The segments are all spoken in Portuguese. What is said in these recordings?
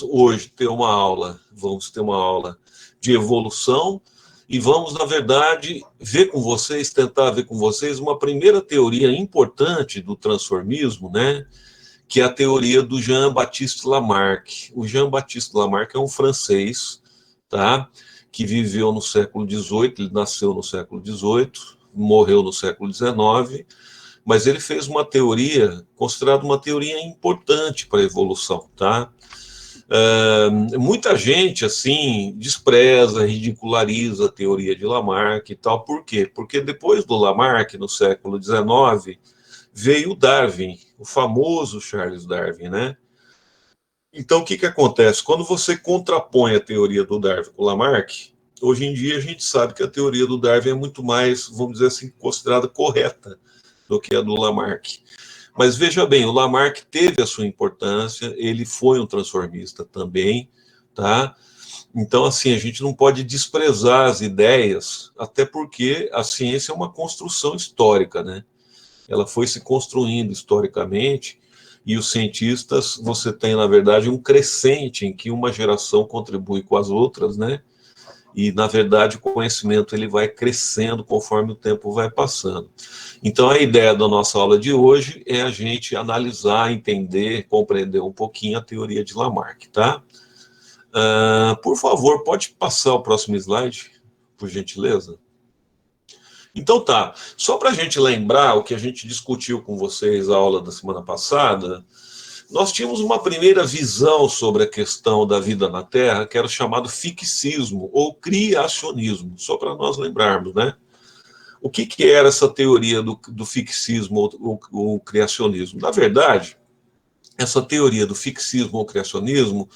vamos hoje ter uma aula, de evolução e vamos, na verdade, tentar ver com vocês uma primeira teoria importante do transformismo, né? Que é a teoria do Jean-Baptiste Lamarck. O Jean-Baptiste Lamarck é um francês, tá? Que viveu no século XVIII, ele nasceu no século XVIII, morreu no século XIX, mas ele fez uma teoria, considerada uma teoria importante para a evolução, tá? Muita gente, assim, despreza, ridiculariza a teoria de Lamarck e tal. Por quê? Porque depois do Lamarck, no século XIX, veio o Darwin, o famoso Charles Darwin, né? Então, o que acontece? Quando você contrapõe a teoria do Darwin com o Lamarck, hoje em dia a gente sabe que a teoria do Darwin é muito mais, vamos dizer assim, considerada correta do que a do Lamarck. Mas veja bem, o Lamarck teve a sua importância, ele foi um transformista também, tá? Então, assim, a gente não pode desprezar as ideias, até porque a ciência é uma construção histórica, né? Ela foi se construindo historicamente, e os cientistas, você tem, na verdade, um crescente em que uma geração contribui com as outras, né? E, na verdade, o conhecimento ele vai crescendo conforme o tempo vai passando. Então, a ideia da nossa aula de hoje é a gente analisar, entender, compreender um pouquinho a teoria de Lamarck, tá? Por favor, pode passar o próximo slide, por gentileza? Então tá, só para a gente lembrar o que a gente discutiu com vocês na aula da semana passada, nós tínhamos uma primeira visão sobre a questão da vida na Terra, que era o chamado fixismo ou criacionismo, só para nós lembrarmos, né? O que era essa teoria do fixismo ou criacionismo? Na verdade, essa teoria do fixismo ou criacionismo,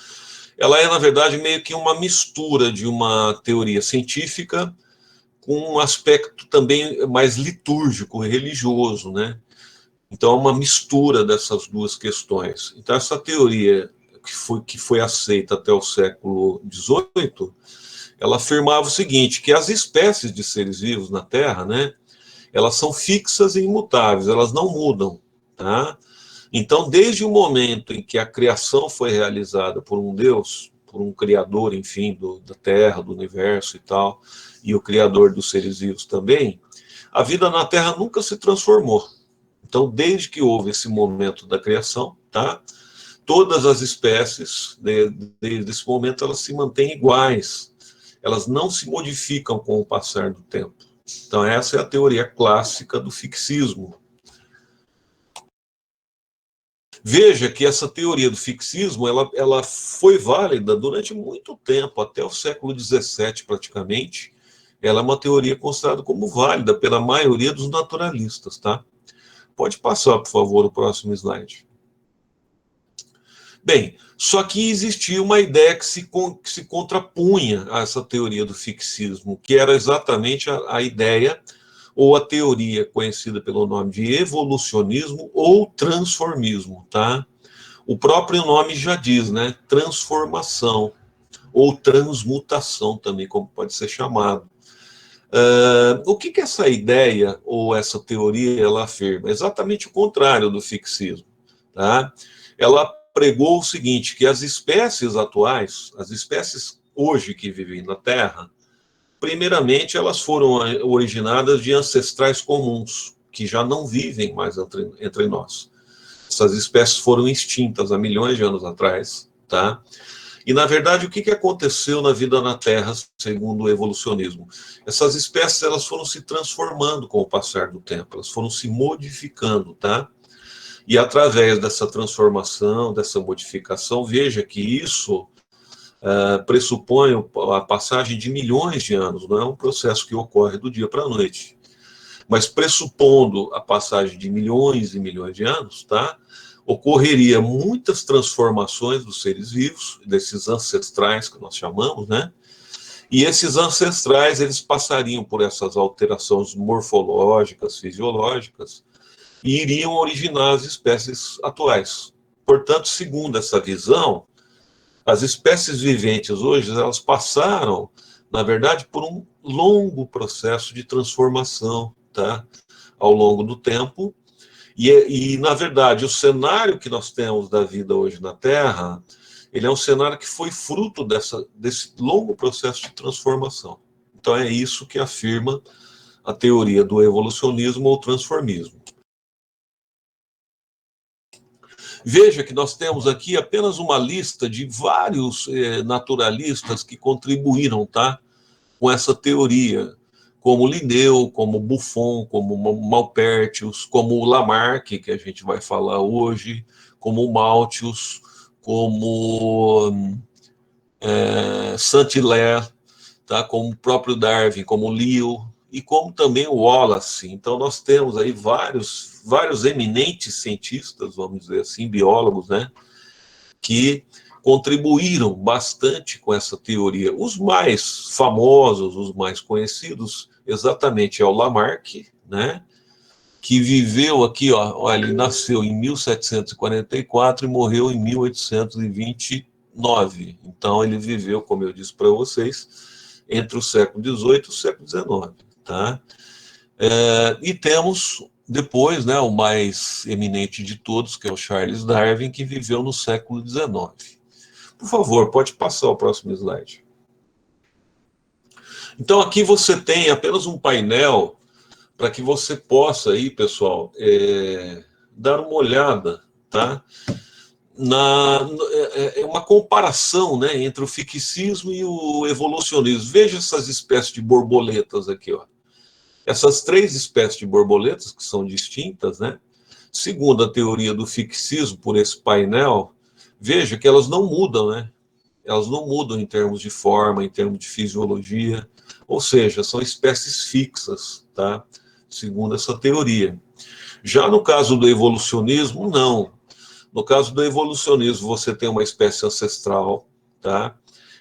ela é, na verdade, meio que uma mistura de uma teoria científica com um aspecto também mais litúrgico, religioso, né? Então, é uma mistura dessas duas questões. Então, essa teoria que foi aceita até o século XVIII, ela afirmava o seguinte, que as espécies de seres vivos na Terra, né, elas são fixas e imutáveis, elas não mudam, tá? Então, desde o momento em que a criação foi realizada por um Deus, por um criador, enfim, da Terra, do universo e tal, e o criador dos seres vivos também, a vida na Terra nunca se transformou. Então, desde que houve esse momento da criação, tá? Todas as espécies, desde esse momento, elas se mantêm iguais. Elas não se modificam com o passar do tempo. Então, essa é a teoria clássica do fixismo. Veja que essa teoria do fixismo, ela foi válida durante muito tempo, até o século XVII praticamente. Ela é uma teoria considerada como válida pela maioria dos naturalistas, tá? Pode passar, por favor, o próximo slide. Bem, só que existia uma ideia que se contrapunha a essa teoria do fixismo, que era exatamente a ideia ou a teoria conhecida pelo nome de evolucionismo ou transformismo, tá? O próprio nome já diz, né? Transformação ou transmutação também, como pode ser chamado. O que essa ideia ou essa teoria ela afirma? Exatamente o contrário do fixismo, tá? Ela pregou o seguinte, que as espécies atuais, as espécies hoje que vivem na Terra, primeiramente elas foram originadas de ancestrais comuns, que já não vivem mais entre nós. Essas espécies foram extintas há milhões de anos atrás, tá? E, na verdade, o que aconteceu na vida na Terra, segundo o evolucionismo? Essas espécies elas foram se transformando com o passar do tempo, elas foram se modificando, tá? E através dessa transformação, dessa modificação, veja que isso pressupõe a passagem de milhões de anos, não é um processo que ocorre do dia para a noite. Mas pressupondo a passagem de milhões e milhões de anos, tá? Ocorreria muitas transformações dos seres vivos, desses ancestrais que nós chamamos, né? E esses ancestrais, eles passariam por essas alterações morfológicas, fisiológicas, e iriam originar as espécies atuais. Portanto, segundo essa visão, as espécies viventes hoje, elas passaram, na verdade, por um longo processo de transformação, tá? Ao longo do tempo. E, na verdade, o cenário que nós temos da vida hoje na Terra, ele é um cenário que foi fruto desse longo processo de transformação. Então é isso que afirma a teoria do evolucionismo ou transformismo. Veja que nós temos aqui apenas uma lista de vários naturalistas que contribuíram, tá, com essa teoria, como Linneu, como Buffon, como Maupertius, como Lamarck, que a gente vai falar hoje, como Malthus, como Saint-Hilaire, tá, como o próprio Darwin, como Lyell, e como também o Wallace. Então, nós temos aí vários eminentes cientistas, vamos dizer assim, biólogos, né, que contribuíram bastante com essa teoria. Os mais famosos, os mais conhecidos, exatamente é o Lamarck, né, que viveu aqui, ó, ele nasceu em 1744 e morreu em 1829. Então, ele viveu, como eu disse para vocês, entre o século XVIII e o século XIX. Tá? E temos depois, né, o mais eminente de todos, que é o Charles Darwin, que viveu no século XIX. Por favor, pode passar o próximo slide. Então, aqui você tem apenas um painel para que você possa aí, pessoal, dar uma olhada, tá? É uma comparação, né, entre o fixismo e o evolucionismo. Veja essas espécies de borboletas aqui, ó. Essas três espécies de borboletas, que são distintas, né? Segundo a teoria do fixismo, por esse painel, veja que elas não mudam, né? Elas não mudam em termos de forma, em termos de fisiologia, ou seja, são espécies fixas, tá? Segundo essa teoria. Já no caso do evolucionismo, não. No caso do evolucionismo, você tem uma espécie ancestral, tá?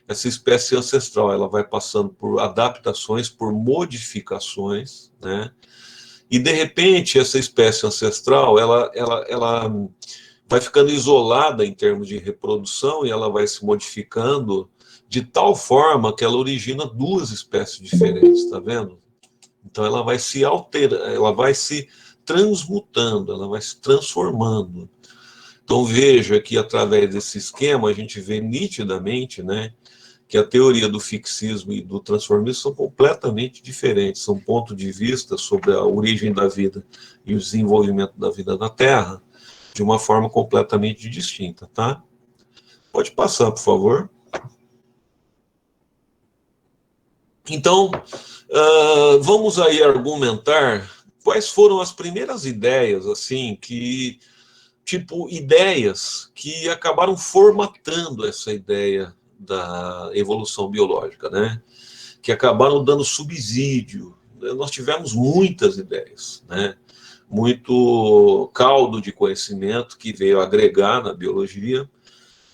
Essa espécie ancestral, ela vai passando por adaptações, por modificações, né? E, de repente, essa espécie ancestral, ela vai ficando isolada em termos de reprodução e ela vai se modificando de tal forma que ela origina duas espécies diferentes, tá vendo? Então, ela vai se alterando, ela vai se transmutando, ela vai se transformando. Então, veja que, através desse esquema, a gente vê nitidamente, né, que a teoria do fixismo e do transformismo são completamente diferentes, são pontos de vista sobre a origem da vida e o desenvolvimento da vida na Terra de uma forma completamente distinta, tá? Pode passar, por favor. Então, vamos aí argumentar quais foram as primeiras ideias, assim, ideias que acabaram formatando essa ideia da evolução biológica, né? Que acabaram dando subsídio. Nós tivemos muitas ideias, né? Muito caldo de conhecimento que veio agregar na biologia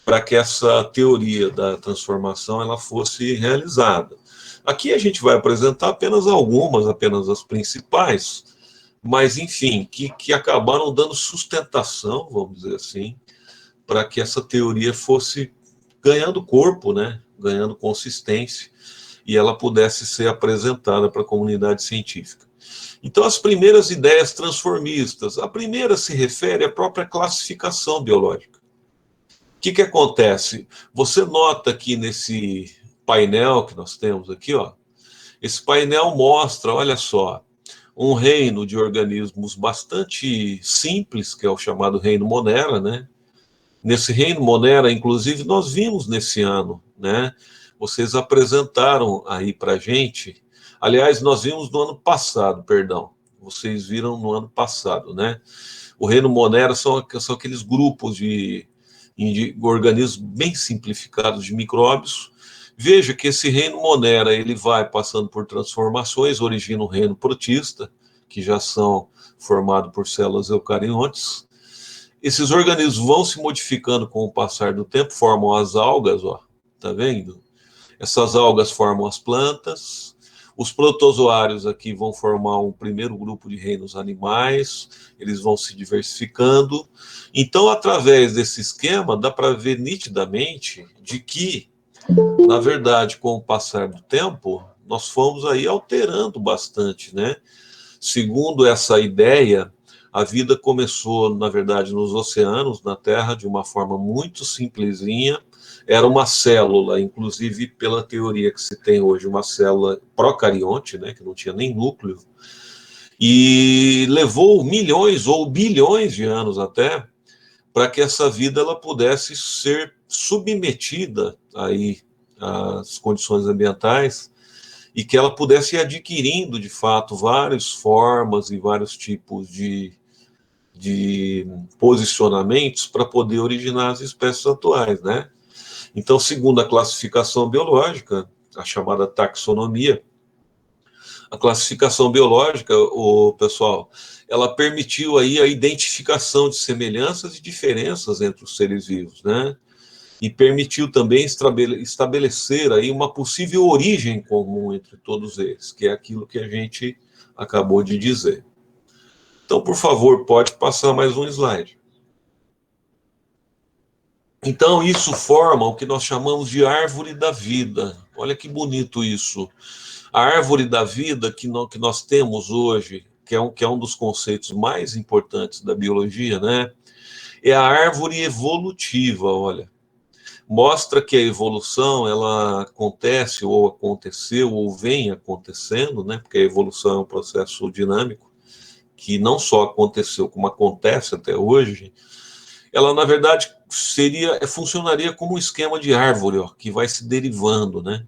para que essa teoria da transformação ela fosse realizada. Aqui a gente vai apresentar apenas algumas, apenas as principais, mas, enfim, que acabaram dando sustentação, vamos dizer assim, para que essa teoria fosse ganhando corpo, né? Ganhando consistência, e ela pudesse ser apresentada para a comunidade científica. Então, as primeiras ideias transformistas, a primeira se refere à própria classificação biológica. O que acontece? Você nota aqui nesse painel que nós temos aqui, ó, esse painel mostra, olha só, um reino de organismos bastante simples, que é o chamado reino Monera, né? Nesse reino Monera, inclusive, nós vimos nesse ano, né? Vocês apresentaram aí para gente. Aliás, nós vimos no ano passado, perdão. Vocês viram no ano passado, né? O reino Monera são aqueles grupos de organismos bem simplificados de micróbios. Veja que esse reino Monera ele vai passando por transformações, origina um reino protista, que já são formados por células eucariontes. Esses organismos vão se modificando com o passar do tempo, formam as algas, ó, tá vendo? Essas algas formam as plantas. Os protozoários aqui vão formar um primeiro grupo de reinos animais, eles vão se diversificando. Então, através desse esquema, dá para ver nitidamente de que, na verdade, com o passar do tempo, nós fomos aí alterando bastante, né? Segundo essa ideia, A vida começou, na verdade, nos oceanos, na Terra, de uma forma muito simplesinha. Era uma célula, inclusive pela teoria que se tem hoje, uma célula procarionte, né, que não tinha nem núcleo, e levou milhões ou bilhões de anos até para que essa vida ela pudesse ser submetida aí às condições ambientais e que ela pudesse ir adquirindo, de fato, várias formas e vários tipos de posicionamentos para poder originar as espécies atuais, né? Então, segundo a classificação biológica, a chamada taxonomia, a classificação biológica, o pessoal, ela permitiu aí a identificação de semelhanças e diferenças entre os seres vivos, né? E permitiu também estabelecer aí uma possível origem comum entre todos eles, que é aquilo que a gente acabou de dizer. Então, por favor, pode passar mais um slide. Então, isso forma o que nós chamamos de árvore da vida. Olha que bonito isso. A árvore da vida que nós temos hoje, que é um dos conceitos mais importantes da biologia, né? É a árvore evolutiva, olha. Mostra que a evolução, ela acontece, ou aconteceu, ou vem acontecendo, né? Porque a evolução é um processo dinâmico, que não só aconteceu, como acontece até hoje. Ela, na verdade, funcionaria como um esquema de árvore, ó, que vai se derivando, né?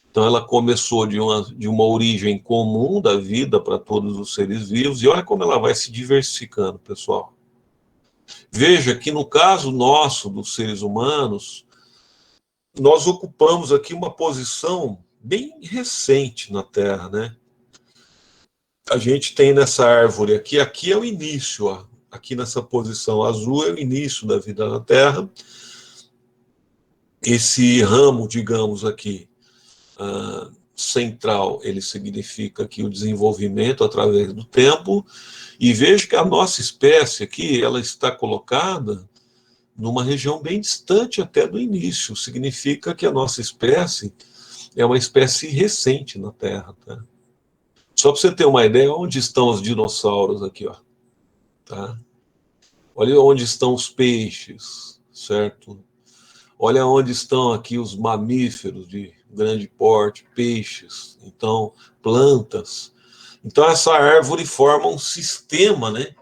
Então, ela começou de uma origem comum da vida para todos os seres vivos, e olha como ela vai se diversificando, pessoal. Veja que no caso nosso, dos seres humanos, nós ocupamos aqui uma posição bem recente na Terra, né? A gente tem nessa árvore aqui é o início, ó. Aqui nessa posição azul é o início da vida na Terra. Esse ramo, digamos aqui, central, ele significa aqui o desenvolvimento através do tempo, e veja que a nossa espécie aqui, ela está colocada numa região bem distante até do início, significa que a nossa espécie é uma espécie recente na Terra, tá? Só para você ter uma ideia, onde estão os dinossauros aqui, ó, tá? Olha onde estão os peixes, certo? Olha onde estão aqui os mamíferos de grande porte, peixes, então plantas. Então essa árvore forma um sistema, né?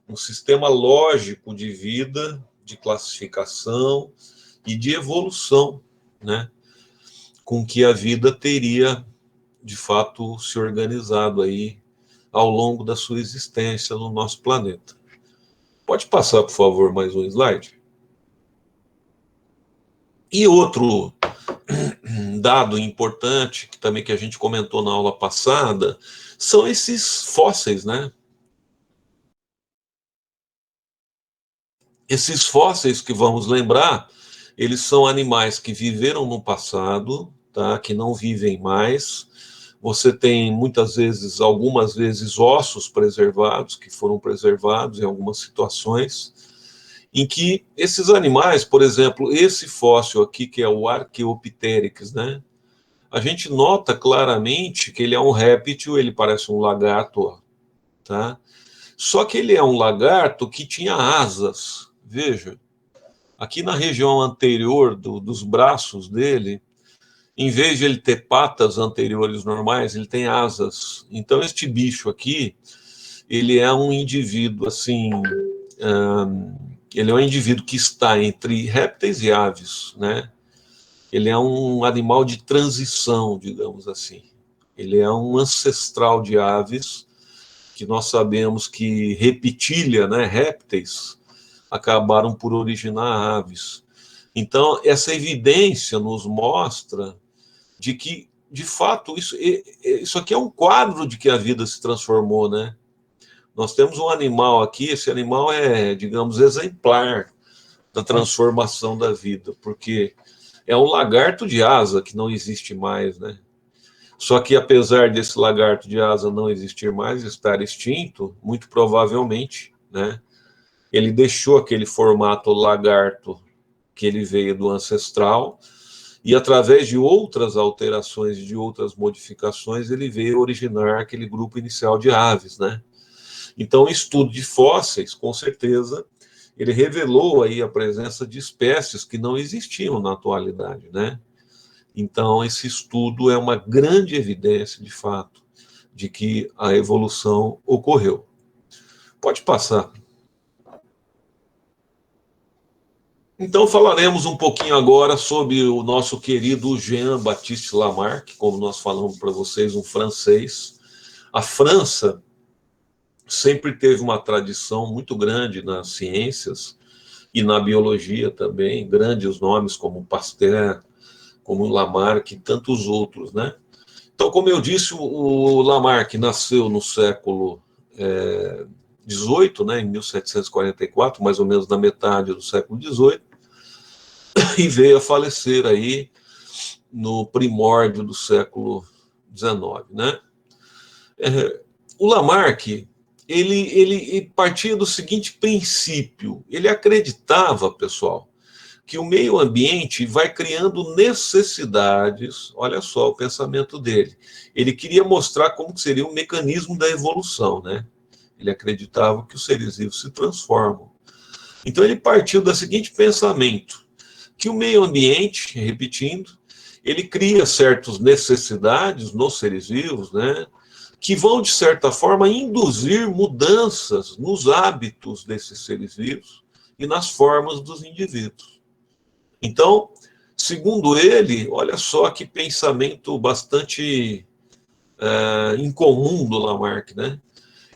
Um sistema lógico de vida, de classificação e de evolução, né? Com que a vida teria, de fato, se organizado aí ao longo da sua existência no nosso planeta. Pode passar, por favor, mais um slide? E outro dado importante, que também que a gente comentou na aula passada, são esses fósseis, né? Esses fósseis que vamos lembrar, eles são animais que viveram no passado, tá? Que não vivem mais. Você tem muitas vezes, algumas vezes, ossos preservados, que foram preservados em algumas situações, em que esses animais, por exemplo, esse fóssil aqui, que é o Archaeopteryx, né? A gente nota claramente que ele é um réptil, ele parece um lagarto, tá? Só que ele é um lagarto que tinha asas. Veja, aqui na região anterior dos braços dele, em vez de ele ter patas anteriores normais, ele tem asas. Então, este bicho aqui, ele é um indivíduo, assim, ele é um indivíduo que está entre répteis e aves, né? Ele é um animal de transição, digamos assim. Ele é um ancestral de aves, que nós sabemos que reptília, né, répteis, acabaram por originar aves. Então, essa evidência nos mostra de que, de fato, isso aqui é um quadro de que a vida se transformou, né? Nós temos um animal aqui, esse animal é, digamos, exemplar da transformação da vida, porque é um lagarto de asa que não existe mais, né? Só que, apesar desse lagarto de asa não existir mais, estar extinto, muito provavelmente, né, ele deixou aquele formato lagarto que ele veio do ancestral, e através de outras alterações, de outras modificações, ele veio originar aquele grupo inicial de aves, né? Então, o estudo de fósseis, com certeza, ele revelou aí a presença de espécies que não existiam na atualidade, né? Então, esse estudo é uma grande evidência, de fato, de que a evolução ocorreu. Pode passar. Então, falaremos um pouquinho agora sobre o nosso querido Jean-Baptiste Lamarck, como nós falamos para vocês, um francês. A França sempre teve uma tradição muito grande nas ciências e na biologia também, grandes nomes como Pasteur, como Lamarck e tantos outros, né? Então, como eu disse, o Lamarck nasceu no século XVIII, né, em 1744, mais ou menos na metade do século XVIII, e veio a falecer aí no primórdio do século XIX, né? O Lamarck, ele partia do seguinte princípio, ele acreditava, pessoal, que o meio ambiente vai criando necessidades, olha só o pensamento dele, ele queria mostrar como seria o mecanismo da evolução, né? Ele acreditava que os seres vivos se transformam. Então ele partiu do seguinte pensamento, que o meio ambiente, repetindo, ele cria certas necessidades nos seres vivos, né, que vão, de certa forma, induzir mudanças nos hábitos desses seres vivos e nas formas dos indivíduos. Então, segundo ele, olha só que pensamento bastante incomum do Lamarck, né?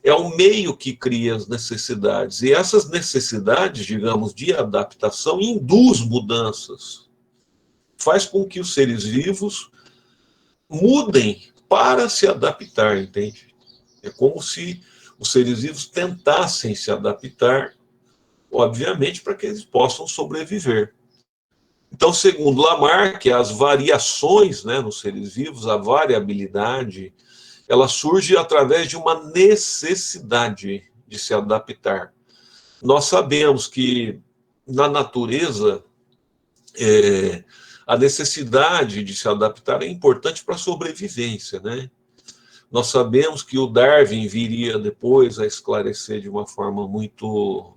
É o meio que cria as necessidades. E essas necessidades, digamos, de adaptação, induz mudanças. Faz com que os seres vivos mudem para se adaptar, entende? É como se os seres vivos tentassem se adaptar, obviamente, para que eles possam sobreviver. Então, segundo Lamarck, as variações, né, nos seres vivos, a variabilidade, ela surge através de uma necessidade de se adaptar. Nós sabemos que na natureza a necessidade de se adaptar é importante para a sobrevivência, né? Nós sabemos que o Darwin viria depois a esclarecer de uma forma muito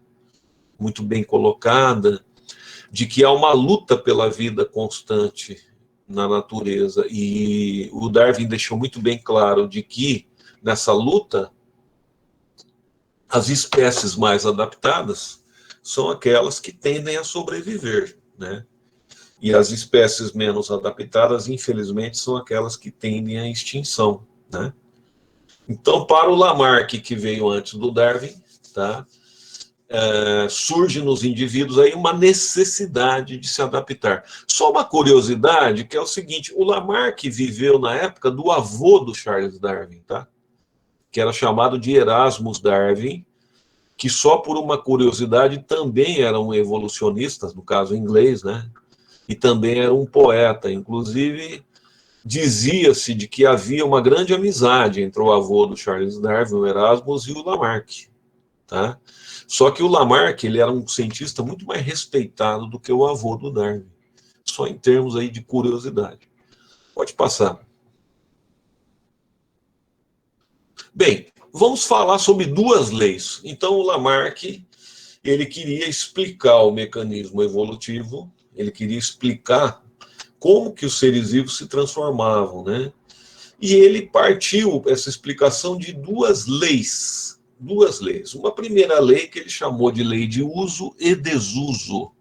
bem colocada, de que há uma luta pela vida constante na natureza, e o Darwin deixou muito bem claro de que nessa luta as espécies mais adaptadas são aquelas que tendem a sobreviver, né? E as espécies menos adaptadas, infelizmente, são aquelas que tendem à extinção, né? Então, para o Lamarck, que veio antes do Darwin, tá? Surge nos indivíduos aí uma necessidade de se adaptar. Só uma curiosidade, que é o seguinte, o Lamarck viveu na época do avô do Charles Darwin, tá? Que era chamado de Erasmus Darwin, que só por uma curiosidade também era um evolucionista, no caso inglês, né? E também era um poeta. Inclusive, dizia-se de que havia uma grande amizade entre o avô do Charles Darwin, o Erasmus, e o Lamarck, tá? Só que o Lamarck, ele era um cientista muito mais respeitado do que o avô do Darwin, só em termos aí de curiosidade. Pode passar. Bem, vamos falar sobre duas leis. Então, o Lamarck, ele queria explicar o mecanismo evolutivo, ele queria explicar como que os seres vivos se transformavam, né? E ele partiu essa explicação de duas leis. Duas leis. Uma primeira lei que ele chamou de lei de uso e desuso.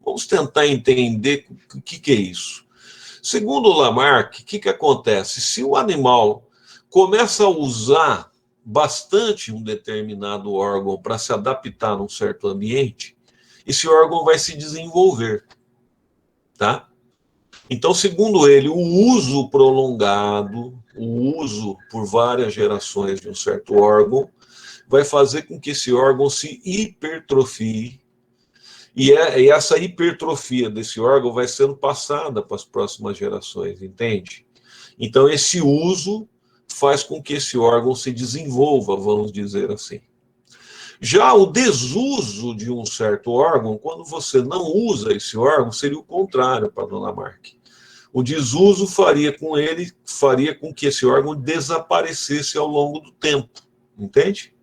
Vamos tentar entender o que é isso. Segundo o Lamarck, o que acontece? Se o animal começa a usar bastante um determinado órgão para se adaptar a um certo ambiente, esse órgão vai se desenvolver, tá? Então, segundo ele, o uso prolongado, o uso por várias gerações de um certo órgão, vai fazer com que esse órgão se hipertrofie, e essa hipertrofia desse órgão vai sendo passada para as próximas gerações, entende? Então, esse uso faz com que esse órgão se desenvolva, vamos dizer assim. Já o desuso de um certo órgão, quando você não usa esse órgão, seria o contrário para Dona Lamarck. O desuso faria com que esse órgão desaparecesse ao longo do tempo, entende?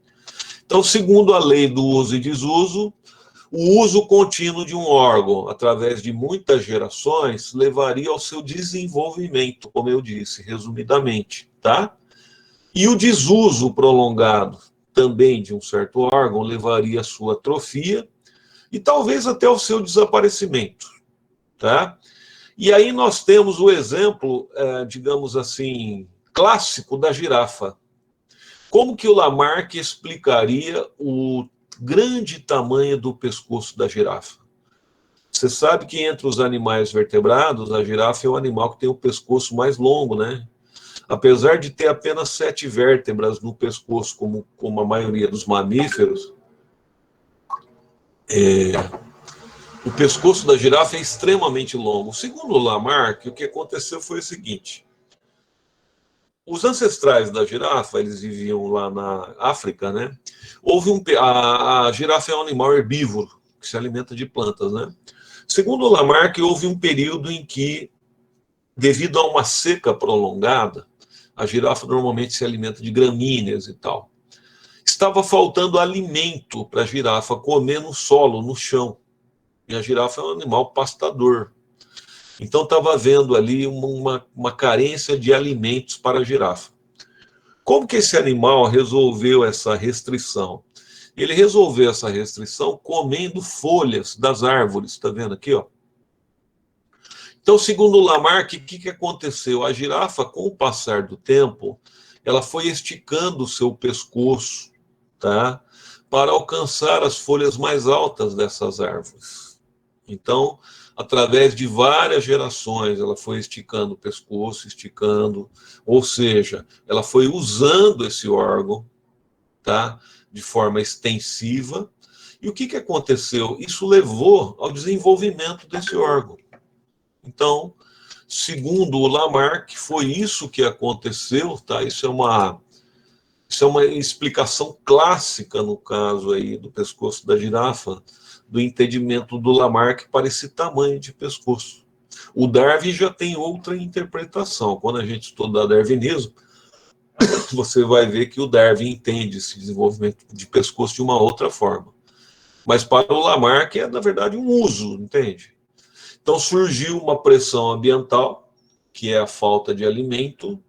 Então, segundo a lei do uso e desuso, o uso contínuo de um órgão, através de muitas gerações, levaria ao seu desenvolvimento, como eu disse, resumidamente, tá? E o desuso prolongado também de um certo órgão levaria à sua atrofia e talvez até ao seu desaparecimento, tá? E aí nós temos o exemplo, digamos assim, clássico da girafa. Como que o Lamarck explicaria o grande tamanho do pescoço da girafa? Você sabe que entre os animais vertebrados, a girafa é o animal que tem o pescoço mais longo, né? Apesar de ter apenas 7 vértebras no pescoço, como a maioria dos mamíferos, o pescoço da girafa é extremamente longo. Segundo o Lamarck, o que aconteceu foi o seguinte: os ancestrais da girafa, eles viviam lá na África, né? A girafa é um animal herbívoro, que se alimenta de plantas, né? Segundo o Lamarck, houve um período em que, devido a uma seca prolongada, a girafa normalmente se alimenta de gramíneas e tal. Estava faltando alimento para a girafa comer no solo, no chão. E a girafa é um animal pastador. Então estava havendo ali uma carência de alimentos para a girafa. Como que esse animal resolveu essa restrição? Ele resolveu essa restrição comendo folhas das árvores, está vendo aqui, ó? Então, segundo o Lamarck, o que aconteceu? A girafa, com o passar do tempo, ela foi esticando o seu pescoço, tá? Para alcançar as folhas mais altas dessas árvores. Então, através de várias gerações, ela foi esticando o pescoço, esticando, ou seja, ela foi usando esse órgão, tá? De forma extensiva. E o que aconteceu? Isso levou ao desenvolvimento desse órgão. Então, segundo o Lamarck, foi isso que aconteceu, tá? Isso é uma explicação clássica, no caso aí do pescoço da girafa, do entendimento do Lamarck para esse tamanho de pescoço. O Darwin já tem outra interpretação. Quando a gente estuda darwinismo, você vai ver que o Darwin entende esse desenvolvimento de pescoço de uma outra forma. Mas para o Lamarck é, na verdade, um uso, entende? Então surgiu uma pressão ambiental, que é a falta de alimento.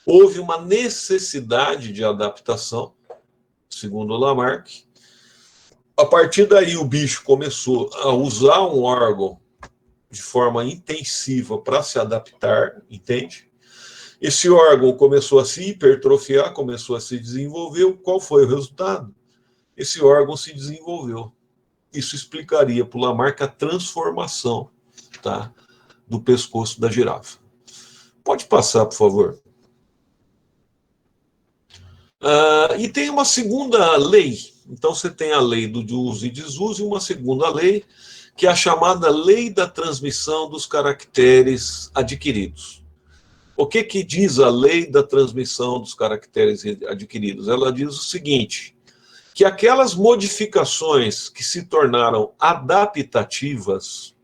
Houve uma necessidade de adaptação, segundo o Lamarck. A partir daí o bicho começou a usar um órgão de forma intensiva para se adaptar, entende? Esse órgão começou a se hipertrofiar, começou a se desenvolver. Qual foi o resultado? Esse órgão se desenvolveu. Isso explicaria para o Lamarck a transformação, tá, do pescoço da girafa. Pode passar, por favor. E tem uma segunda lei. Então, você tem a lei do uso e desuso e uma segunda lei, que é a chamada lei da transmissão dos caracteres adquiridos. O que diz a lei da transmissão dos caracteres adquiridos? Ela diz o seguinte, que aquelas modificações que se tornaram adaptativas,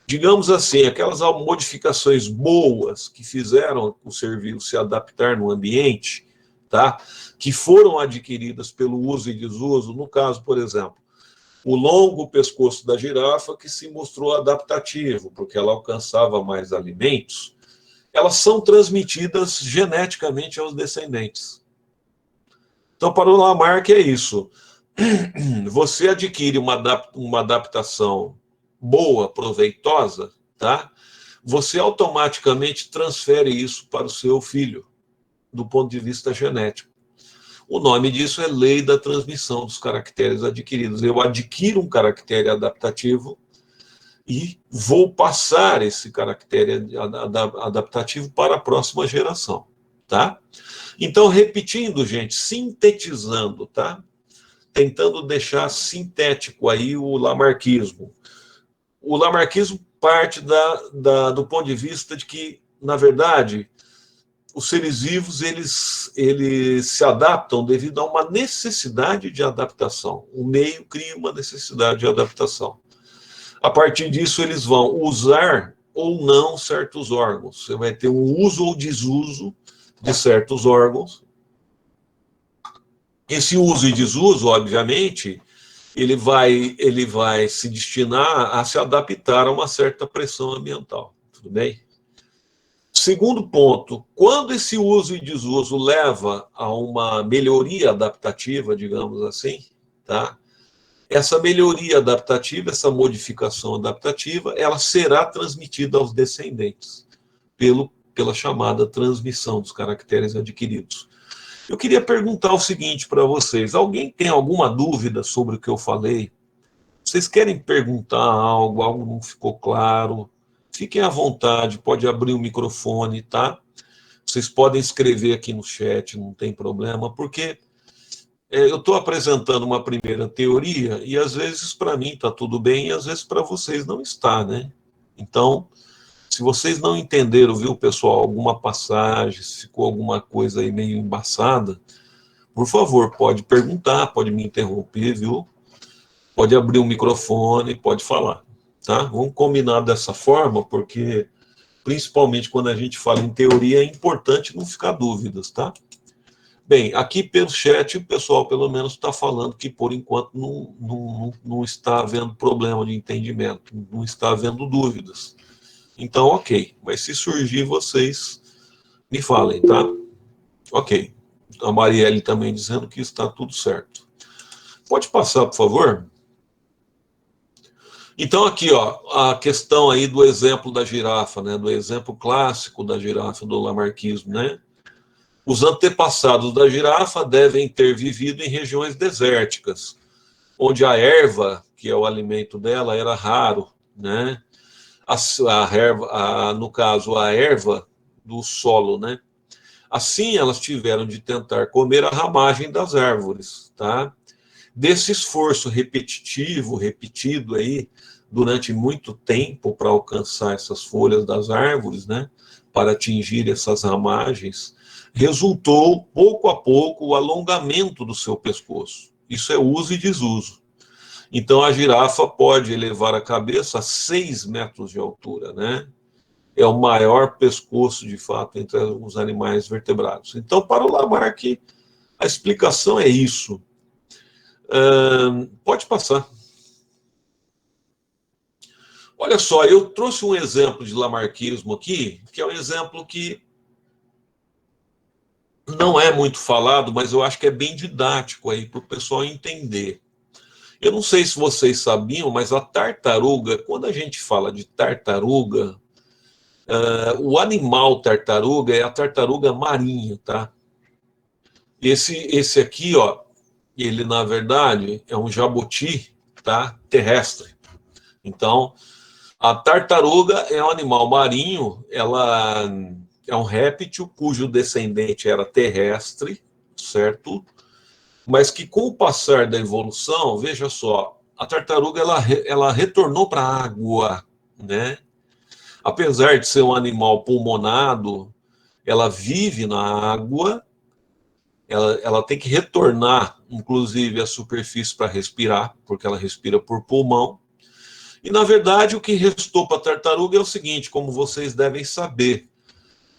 digamos assim, aquelas modificações boas que fizeram o ser vivo se adaptar no ambiente, tá? Que foram adquiridas pelo uso e desuso, no caso, por exemplo, o longo pescoço da girafa que se mostrou adaptativo, porque ela alcançava mais alimentos, elas são transmitidas geneticamente aos descendentes. Então, para o Lamarck é isso. Você adquire uma adaptação boa, proveitosa, tá? Você automaticamente transfere isso para o seu filho, do ponto de vista genético. O nome disso é lei da transmissão dos caracteres adquiridos. Eu adquiro um caractere adaptativo e vou passar esse caractere adaptativo para a próxima geração, tá? Então, repetindo, gente, sintetizando, tá? Tentando deixar sintético aí o lamarquismo. O lamarquismo parte do ponto de vista de que, na verdade, os seres vivos eles se adaptam devido a uma necessidade de adaptação. O meio cria uma necessidade de adaptação. A partir disso, eles vão usar ou não certos órgãos. Você vai ter um uso ou desuso de certos órgãos. Esse uso e desuso, obviamente, ele vai se destinar a se adaptar a uma certa pressão ambiental, tudo bem? Segundo ponto, quando esse uso e desuso leva a uma melhoria adaptativa, digamos assim, tá? Essa melhoria adaptativa, essa modificação adaptativa, ela será transmitida aos descendentes pela chamada transmissão dos caracteres adquiridos. Eu queria perguntar o seguinte para vocês: alguém tem alguma dúvida sobre o que eu falei? Vocês querem perguntar algo, algo não ficou claro? Fiquem à vontade, pode abrir o microfone, tá? Vocês podem escrever aqui no chat, não tem problema, porque eu estou apresentando uma primeira teoria e às vezes para mim está tudo bem e às vezes para vocês não está, né? Então, se vocês não entenderam, viu, pessoal, alguma passagem, se ficou alguma coisa aí meio embaçada, por favor, pode perguntar, pode me interromper, viu? Pode abrir o microfone, pode falar, tá? Vamos combinar dessa forma, porque principalmente quando a gente fala em teoria, é importante não ficar dúvidas, tá? Bem, aqui pelo chat, o pessoal pelo menos está falando que por enquanto não está havendo problema de entendimento, não está havendo dúvidas. Então, ok. Mas se surgir, vocês me falem, tá? Ok. A Marielle também dizendo que está tudo certo. Pode passar, por favor? Então, aqui, ó, a questão aí do exemplo da girafa, né? Do exemplo clássico da girafa, do lamarquismo, né? Os antepassados da girafa devem ter vivido em regiões desérticas, onde a erva, que é o alimento dela, era raro, né? No caso, a erva do solo, né? Assim, elas tiveram de tentar comer a ramagem das árvores, tá? Desse esforço repetitivo, repetido aí, durante muito tempo para alcançar essas folhas das árvores, né? Para atingir essas ramagens, resultou, pouco a pouco, o alongamento do seu pescoço. Isso é uso e desuso. Então, a girafa pode elevar a cabeça a 6 metros de altura, né? É o maior pescoço, de fato, entre os animais vertebrados. Então, para o Lamarck, a explicação é isso. Pode passar. Olha só, eu trouxe um exemplo de lamarquismo aqui, que é um exemplo que não é muito falado, mas eu acho que é bem didático aí para o pessoal entender. Eu não sei se vocês sabiam, mas a tartaruga, quando a gente fala de tartaruga, o animal tartaruga é a tartaruga marinha, tá? Esse aqui, ó, ele na verdade é um jabuti, tá? Terrestre. Então, a tartaruga é um animal marinho, ela é um réptil cujo descendente era terrestre, certo? Mas que com o passar da evolução, veja só, a tartaruga ela retornou para a água, né? Apesar de ser um animal pulmonado, ela vive na água, ela tem que retornar, inclusive, à superfície para respirar, porque ela respira por pulmão. E, na verdade, o que restou para a tartaruga é o seguinte, como vocês devem saber,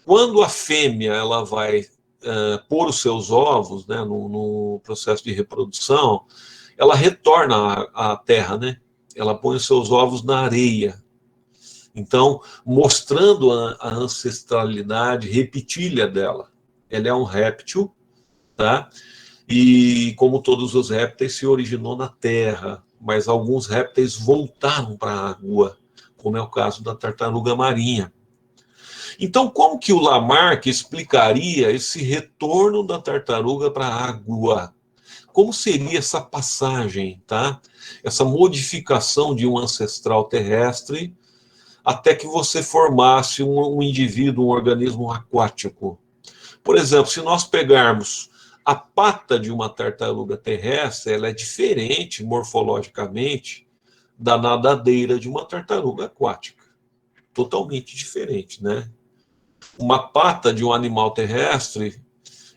quando a fêmea ela vai pôr os seus ovos, né, no processo de reprodução, ela retorna à terra, né? Ela põe os seus ovos na areia. Então, mostrando a ancestralidade repetília dela. Ela é um réptil, tá? E, como todos os répteis, se originou na terra, mas alguns répteis voltaram para a água, como é o caso da tartaruga marinha. Então, como que o Lamarck explicaria esse retorno da tartaruga para a água? Como seria essa passagem, tá? Essa modificação de um ancestral terrestre até que você formasse um indivíduo, um organismo aquático. Por exemplo, se nós pegarmos a pata de uma tartaruga terrestre, ela é diferente morfologicamente da nadadeira de uma tartaruga aquática. Totalmente diferente, né? Uma pata de um animal terrestre,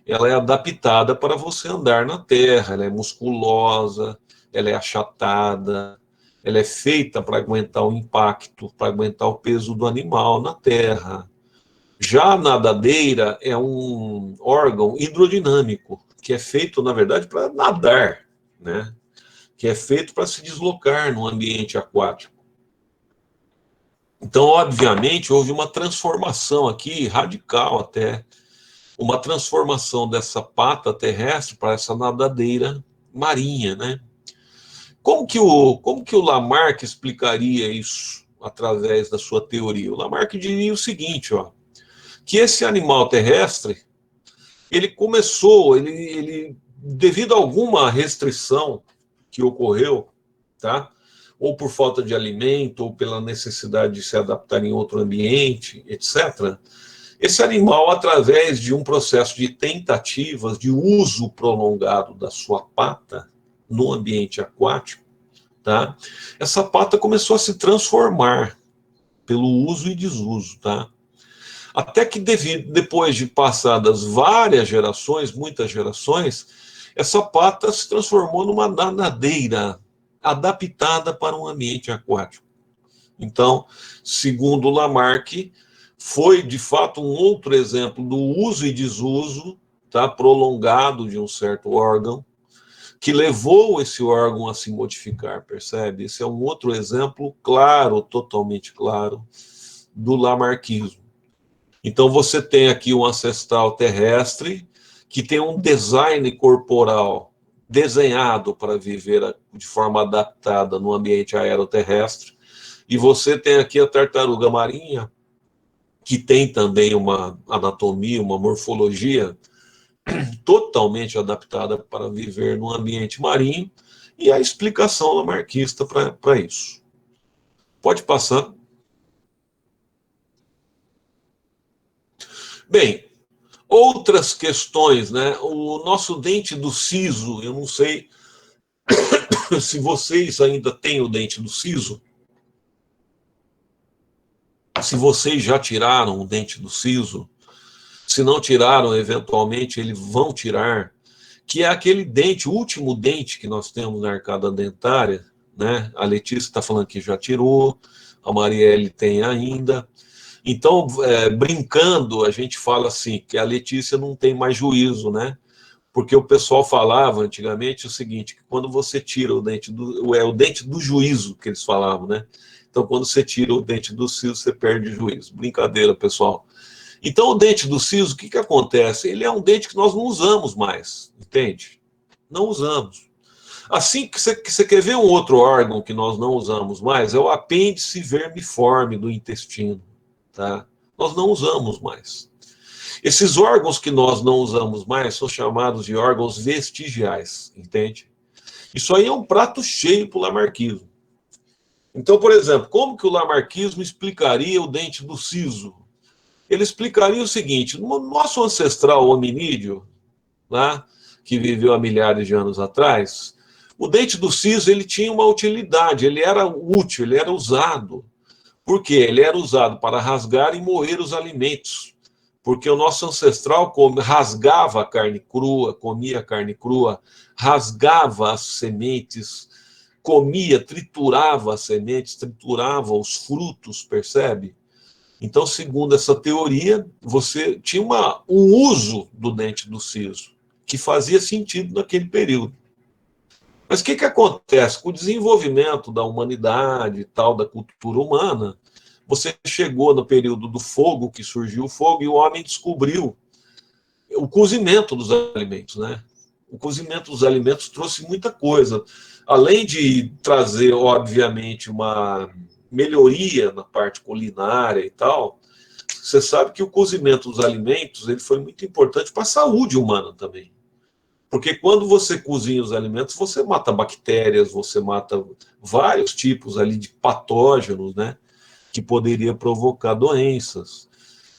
ela é adaptada para você andar na terra, ela é musculosa, ela é achatada, ela é feita para aguentar o impacto, para aguentar o peso do animal na terra. Já a nadadeira é um órgão hidrodinâmico, que é feito, na verdade, para nadar, né? Que é feito para se deslocar no ambiente aquático. Então, obviamente, houve uma transformação aqui, radical até, uma transformação dessa pata terrestre para essa nadadeira marinha, né? Como que o Lamarck explicaria isso através da sua teoria? O Lamarck diria o seguinte, ó, que esse animal terrestre, ele começou, devido a alguma restrição que ocorreu, tá? Ou por falta de alimento, ou pela necessidade de se adaptar em outro ambiente, etc. Esse animal, através de um processo de tentativas de uso prolongado da sua pata no ambiente aquático, tá? Essa pata começou a se transformar pelo uso e desuso, tá? Até que depois de passadas várias gerações, muitas gerações, essa pata se transformou numa nadadeira adaptada para um ambiente aquático. Então, segundo Lamarck, foi de fato um outro exemplo do uso e desuso, tá, prolongado de um certo órgão, que levou esse órgão a se modificar, percebe? Esse é um outro exemplo claro, totalmente claro, do lamarquismo. Então você tem aqui um ancestral terrestre que tem um design corporal desenhado para viver de forma adaptada no ambiente aeroterrestre, e você tem aqui a tartaruga marinha, que tem também uma anatomia, uma morfologia totalmente adaptada para viver no ambiente marinho, e a explicação lamarquista para isso. Pode passar. Bem, outras questões, né? O nosso dente do siso, eu não sei se vocês ainda têm o dente do siso, se vocês já tiraram o dente do siso, se não tiraram, eventualmente eles vão tirar, que é aquele dente, o último dente que nós temos na arcada dentária, né? A Letícia está falando que já tirou, a Marielle tem ainda. Então, brincando, a gente fala assim, que a Letícia não tem mais juízo, né? Porque o pessoal falava antigamente o seguinte, que quando você tira o dente o dente do juízo, que eles falavam, né? Então, quando você tira o dente do siso, você perde o juízo. Brincadeira, pessoal. Então, o dente do siso, o que acontece? Ele é um dente que nós não usamos mais, entende? Não usamos. Assim que você quer ver um outro órgão que nós não usamos mais, é o apêndice vermiforme do intestino, tá? Nós não usamos mais. Esses órgãos que nós não usamos mais são chamados de órgãos vestigiais, entende? Isso aí é um prato cheio para o lamarquismo. Então, por exemplo, como que o lamarquismo explicaria o dente do siso? Ele explicaria o seguinte: no nosso ancestral hominídeo, né, que viveu há milhares de anos atrás, o dente do siso ele tinha uma utilidade, ele era útil, ele era usado. Por quê? Ele era usado para rasgar e moer os alimentos. Porque o nosso ancestral rasgava a carne crua, comia a carne crua, rasgava as sementes, comia, triturava as sementes, triturava os frutos, percebe? Então, segundo essa teoria, você tinha um uso do dente do siso, que fazia sentido naquele período. Mas o que acontece? Com o desenvolvimento da humanidade e tal, da cultura humana, você chegou no período do fogo, que surgiu o fogo, e o homem descobriu o cozimento dos alimentos, né? O cozimento dos alimentos trouxe muita coisa. Além de trazer, obviamente, uma melhoria na parte culinária e tal, você sabe que o cozimento dos alimentos ele foi muito importante para a saúde humana também. Porque quando você cozinha os alimentos, você mata bactérias, você mata vários tipos ali de patógenos, né? Que poderia provocar doenças.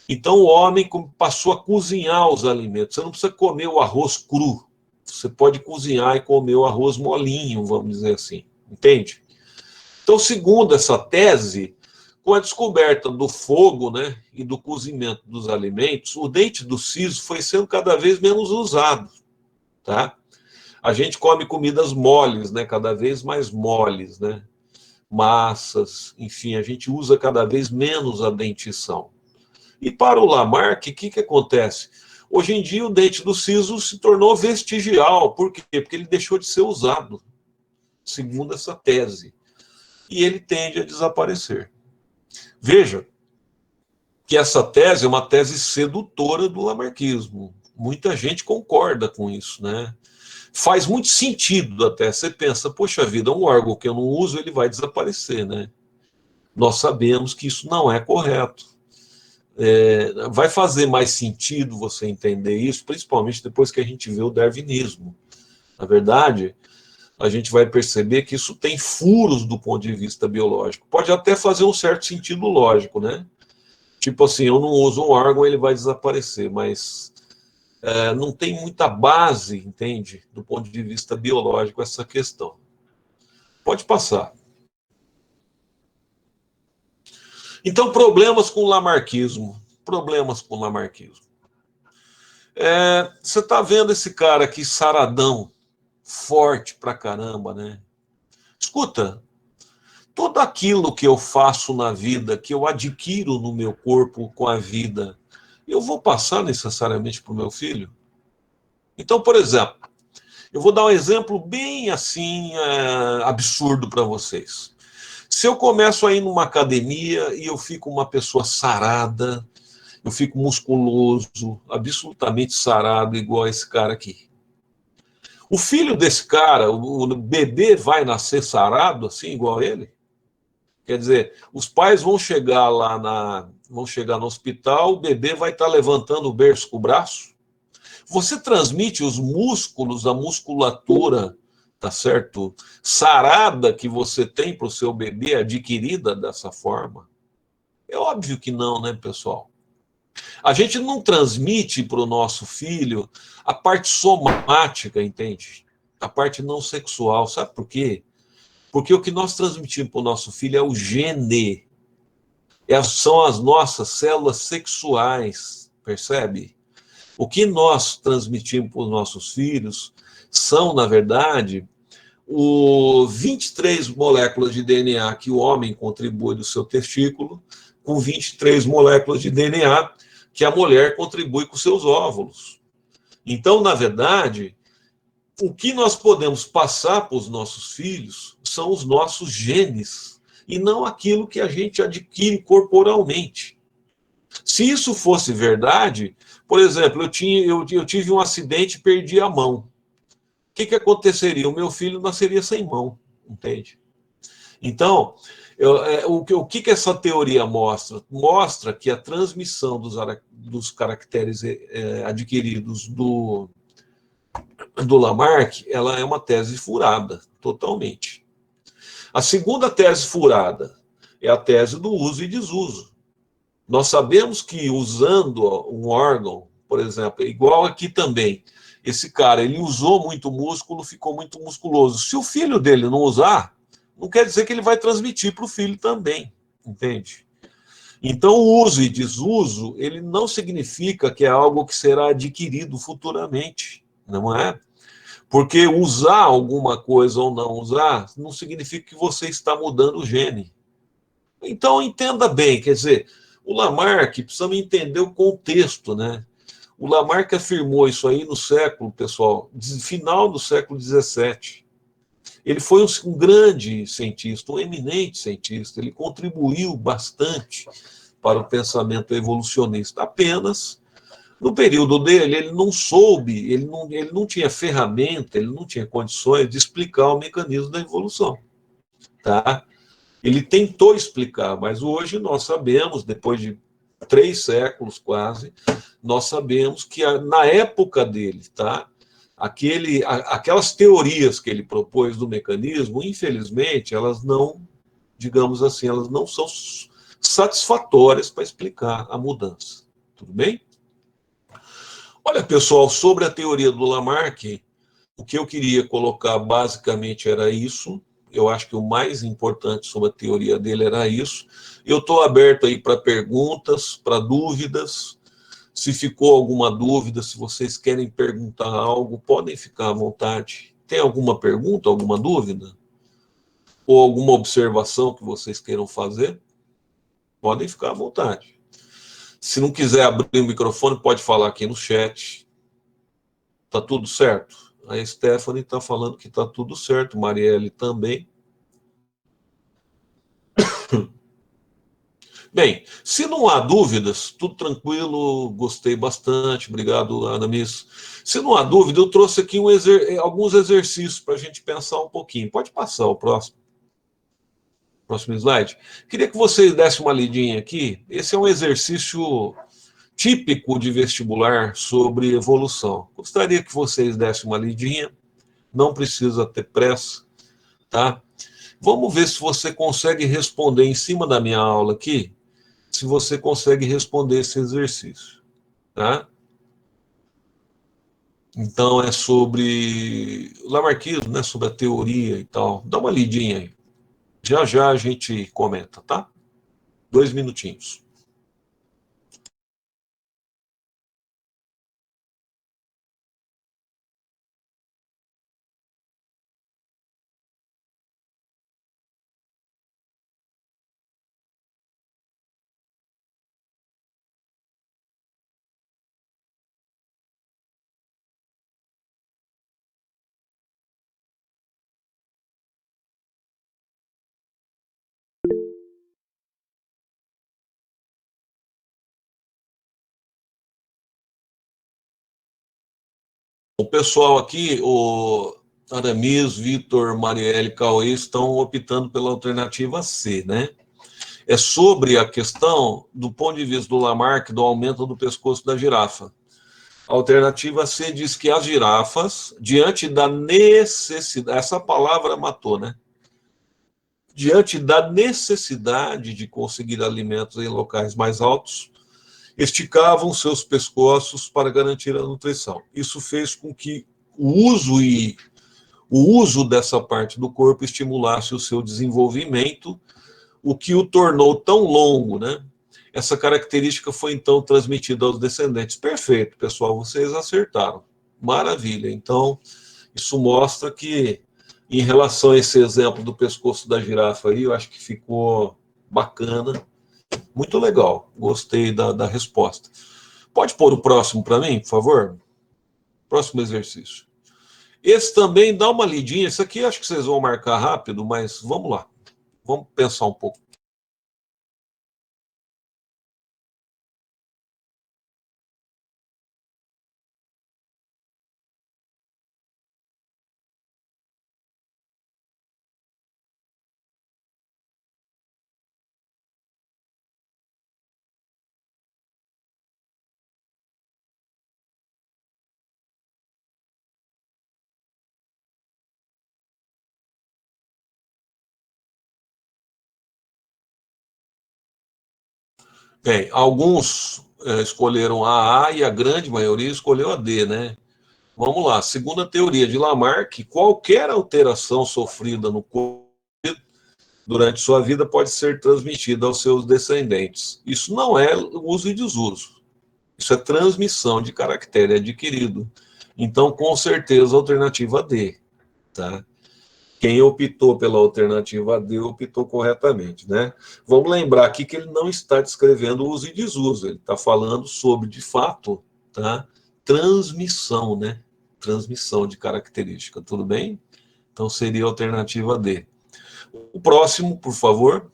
Então o homem passou a cozinhar os alimentos. Você não precisa comer o arroz cru. Você pode cozinhar e comer o arroz molinho, vamos dizer assim. Entende? Então, segundo essa tese, com a descoberta do fogo, né, e do cozimento dos alimentos, o dente do siso foi sendo cada vez menos usado, tá? A gente come comidas moles, né, cada vez mais moles, né? Massas, enfim, a gente usa cada vez menos a dentição. E para o Lamarck, o que acontece? Hoje em dia, o dente do siso se tornou vestigial. Por quê? Porque ele deixou de ser usado, segundo essa tese. E ele tende a desaparecer. Veja que essa tese é uma tese sedutora do lamarckismo. Muita gente concorda com isso, né? Faz muito sentido até. Você pensa, poxa vida, um órgão que eu não uso, ele vai desaparecer, né? Nós sabemos que isso não é correto. Vai fazer mais sentido você entender isso, principalmente depois que a gente vê o darwinismo. Na verdade, a gente vai perceber que isso tem furos do ponto de vista biológico. Pode até fazer um certo sentido lógico, né? Tipo assim, eu não uso um órgão, ele vai desaparecer, mas não tem muita base, entende? Do ponto de vista biológico, essa questão. Pode passar. Então, problemas com o lamarckismo. Problemas com o lamarckismo. Você está vendo esse cara aqui, saradão, forte pra caramba, né? Escuta, tudo aquilo que eu faço na vida, que eu adquiro no meu corpo com a vida, eu vou passar necessariamente para o meu filho? Então, por exemplo, eu vou dar um exemplo bem assim, absurdo para vocês. Se eu começo a ir numa academia e eu fico uma pessoa sarada, eu fico musculoso, absolutamente sarado, igual esse cara aqui. O filho desse cara, o bebê vai nascer sarado, assim, igual ele? Quer dizer, os pais vão chegar vão chegar no hospital, o bebê vai estar levantando o berço com o braço. Você transmite os músculos, a musculatura, tá certo? Sarada que você tem para o seu bebê, adquirida dessa forma? É óbvio que não, né, pessoal? A gente não transmite para o nosso filho a parte somática, entende? A parte não sexual. Sabe por quê? Porque o que nós transmitimos para o nosso filho é o gene. São as nossas células sexuais, percebe? O que nós transmitimos para os nossos filhos são, na verdade, os 23 moléculas de DNA que o homem contribui do seu testículo, com 23 moléculas de DNA que a mulher contribui com seus óvulos. Então, na verdade, o que nós podemos passar para os nossos filhos são os nossos genes, e não aquilo que a gente adquire corporalmente. Se isso fosse verdade, por exemplo, eu tive um acidente e perdi a mão. O que aconteceria? O meu filho nasceria sem mão, entende? Então, o que essa teoria mostra? Mostra que a transmissão dos caracteres adquiridos do Lamarck, ela é uma tese furada, totalmente. A segunda tese furada é a tese do uso e desuso. Nós sabemos que usando um órgão, por exemplo, igual aqui também, esse cara, ele usou muito músculo, ficou muito musculoso. Se o filho dele não usar, não quer dizer que ele vai transmitir para o filho também, entende? Então, o uso e desuso, ele não significa que é algo que será adquirido futuramente, não é? Porque usar alguma coisa ou não usar, não significa que você está mudando o gene. Então, entenda bem, quer dizer, o Lamarck, precisamos entender o contexto, né? O Lamarck afirmou isso aí no século, pessoal, final do século XVII. Ele foi um grande cientista, um eminente cientista, ele contribuiu bastante para o pensamento evolucionista. Apenas, no período dele, ele não soube, ele não tinha ferramenta, ele não tinha condições de explicar o mecanismo da evolução. Tá? Ele tentou explicar, mas hoje nós sabemos, depois de 3 séculos quase, nós sabemos que na época dele, tá? Aquelas teorias que ele propôs do mecanismo, infelizmente, elas não, digamos assim, elas não são satisfatórias para explicar a mudança. Tudo bem? Olha, pessoal, sobre a teoria do Lamarck, o que eu queria colocar basicamente era isso. Eu acho que o mais importante sobre a teoria dele era isso. Eu estou aberto aí para perguntas, para dúvidas. Se ficou alguma dúvida, se vocês querem perguntar algo, podem ficar à vontade. Tem alguma pergunta, alguma dúvida? Ou alguma observação que vocês queiram fazer? Podem ficar à vontade. Se não quiser abrir o microfone, pode falar aqui no chat. Tá tudo certo? A Stephanie está falando que tá tudo certo, Marielle também. Bem, se não há dúvidas, tudo tranquilo, gostei bastante, obrigado, Anamis. Se não há dúvida, eu trouxe aqui alguns exercícios para a gente pensar um pouquinho. Pode passar o próximo slide. Queria que vocês dessem uma lidinha aqui. Esse é um exercício típico de vestibular sobre evolução. Gostaria que vocês dessem uma lidinha, não precisa ter pressa, tá? Vamos ver se você consegue responder em cima da minha aula aqui, se você consegue responder esse exercício, tá? Então é sobre Lamarckismo, né? Sobre a teoria e tal. Dá uma lidinha aí. Já já a gente comenta, tá? 2 minutinhos. O pessoal aqui, o Aramis, Vitor, Marielle, Cauê, estão optando pela alternativa C, né? É sobre a questão do ponto de vista do Lamarck, do aumento do pescoço da girafa. A alternativa C diz que as girafas, diante da necessidade, essa palavra matou, né? Diante da necessidade de conseguir alimentos em locais mais altos, esticavam seus pescoços para garantir a nutrição. Isso fez com que o uso dessa parte do corpo estimulasse o seu desenvolvimento, o que o tornou tão longo, né? Essa característica foi então transmitida aos descendentes. Perfeito, pessoal, vocês acertaram. Maravilha. Então, isso mostra que, em relação a esse exemplo do pescoço da girafa aí, eu acho que ficou bacana. Muito legal. Gostei da resposta. Pode pôr o próximo para mim, por favor? Próximo exercício. Esse também dá uma lidinha. Esse aqui acho que vocês vão marcar rápido, mas vamos lá. Vamos pensar um pouco. Bem, alguns escolheram a A e a grande maioria escolheu a D, né? Vamos lá. Segundo a teoria de Lamarck, qualquer alteração sofrida no corpo durante sua vida pode ser transmitida aos seus descendentes. Isso não é uso e desuso. Isso é transmissão de caractere adquirido. Então, com certeza, a alternativa D, tá? Quem optou pela alternativa D optou corretamente, né? Vamos lembrar aqui que ele não está descrevendo uso e desuso, ele está falando sobre, de fato, tá? Transmissão, né? Transmissão de característica, tudo bem? Então seria a alternativa D. O próximo, por favor.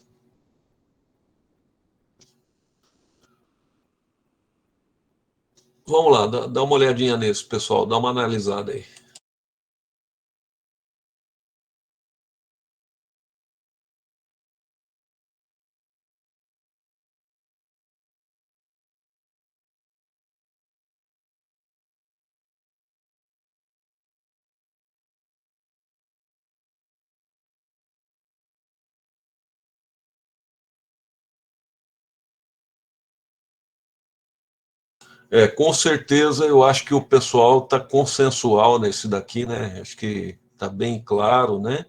Vamos lá, dá uma olhadinha nesse, pessoal, dá uma analisada aí. Com certeza, eu acho que o pessoal está consensual nesse daqui, né? Acho que está bem claro, né?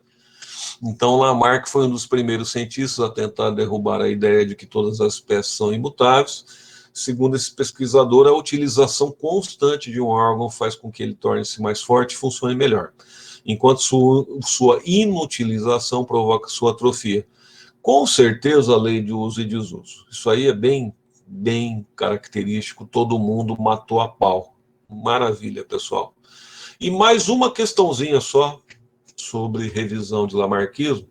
Então, Lamarck foi um dos primeiros cientistas a tentar derrubar a ideia de que todas as espécies são imutáveis. Segundo esse pesquisador, a utilização constante de um órgão faz com que ele torne-se mais forte e funcione melhor, enquanto sua inutilização provoca sua atrofia. Com certeza, a lei de uso e desuso. Isso aí é bem bem característico, todo mundo matou a pau. Maravilha, pessoal. E mais uma questãozinha só sobre revisão de lamarquismo,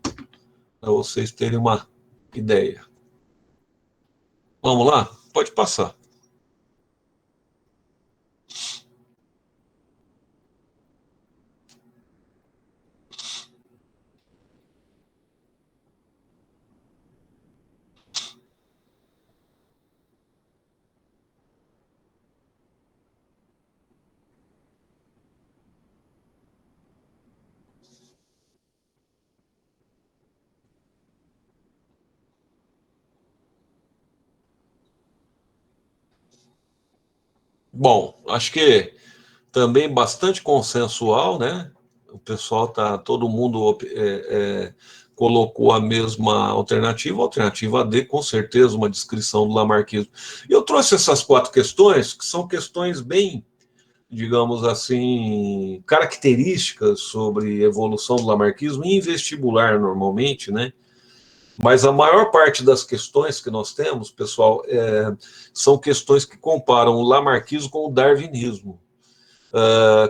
para vocês terem uma ideia. Vamos lá? Pode passar. Bom, acho que também bastante consensual, né? O pessoal tá, todo mundo colocou a mesma alternativa, a alternativa D, com certeza, uma descrição do lamarquismo. Eu trouxe essas 4 questões, que são questões bem, digamos assim, características sobre evolução do lamarquismo em vestibular, normalmente, né? Mas a maior parte das questões que nós temos, pessoal, são questões que comparam o lamarquismo com o darwinismo.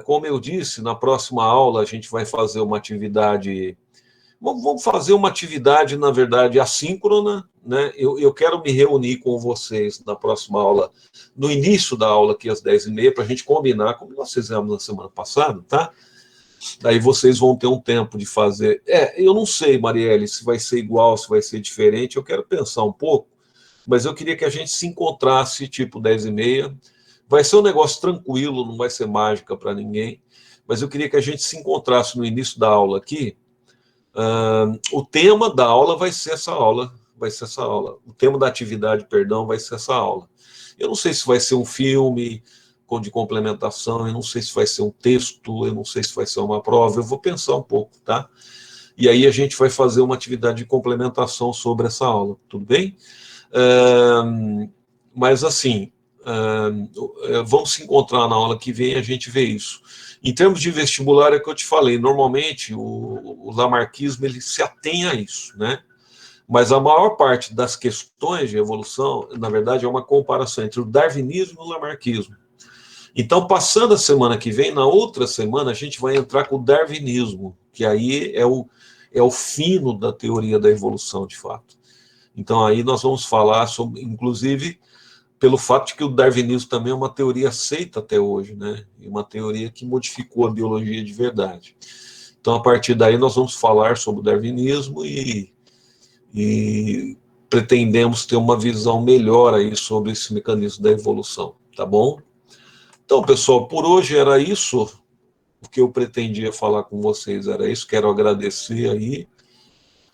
Como eu disse, na próxima aula a gente vai fazer uma atividade. Vamos fazer uma atividade, na verdade, assíncrona, né? Eu quero me reunir com vocês na próxima aula, no início da aula, aqui às 10h30, para a gente combinar, como nós fizemos na semana passada, tá? Daí vocês vão ter um tempo de fazer. Eu não sei, Marielle, se vai ser igual, se vai ser diferente, eu quero pensar um pouco, mas eu queria que a gente se encontrasse, tipo 10h30. Vai ser um negócio tranquilo, não vai ser mágica para ninguém, mas eu queria que a gente se encontrasse no início da aula aqui. O tema da aula vai ser essa aula, vai ser essa aula. O tema da atividade, perdão, vai ser essa aula. Eu não sei se vai ser um filme de complementação, eu não sei se vai ser um texto, eu não sei se vai ser uma prova, eu vou pensar um pouco, tá? E aí a gente vai fazer uma atividade de complementação sobre essa aula, tudo bem? Mas assim, vamos se encontrar na aula que vem e a gente vê isso. Em termos de vestibular, é o que eu te falei, normalmente o lamarquismo ele se atém a isso, né? Mas a maior parte das questões de evolução, na verdade, é uma comparação entre o darwinismo e o lamarquismo. Então, passando a semana que vem, na outra semana, a gente vai entrar com o darwinismo, que aí é o fino da teoria da evolução, de fato. Então, aí nós vamos falar sobre, inclusive, pelo fato de que o darwinismo também é uma teoria aceita até hoje, né? E uma teoria que modificou a biologia de verdade. Então, a partir daí, nós vamos falar sobre o darwinismo e pretendemos ter uma visão melhor aí sobre esse mecanismo da evolução, tá bom? Então, pessoal, por hoje era isso. O que eu pretendia falar com vocês era isso. Quero agradecer aí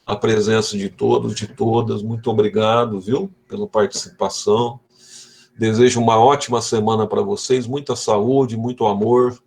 a presença de todos, de todas. Muito obrigado, viu, pela participação. Desejo uma ótima semana para vocês, muita saúde, muito amor.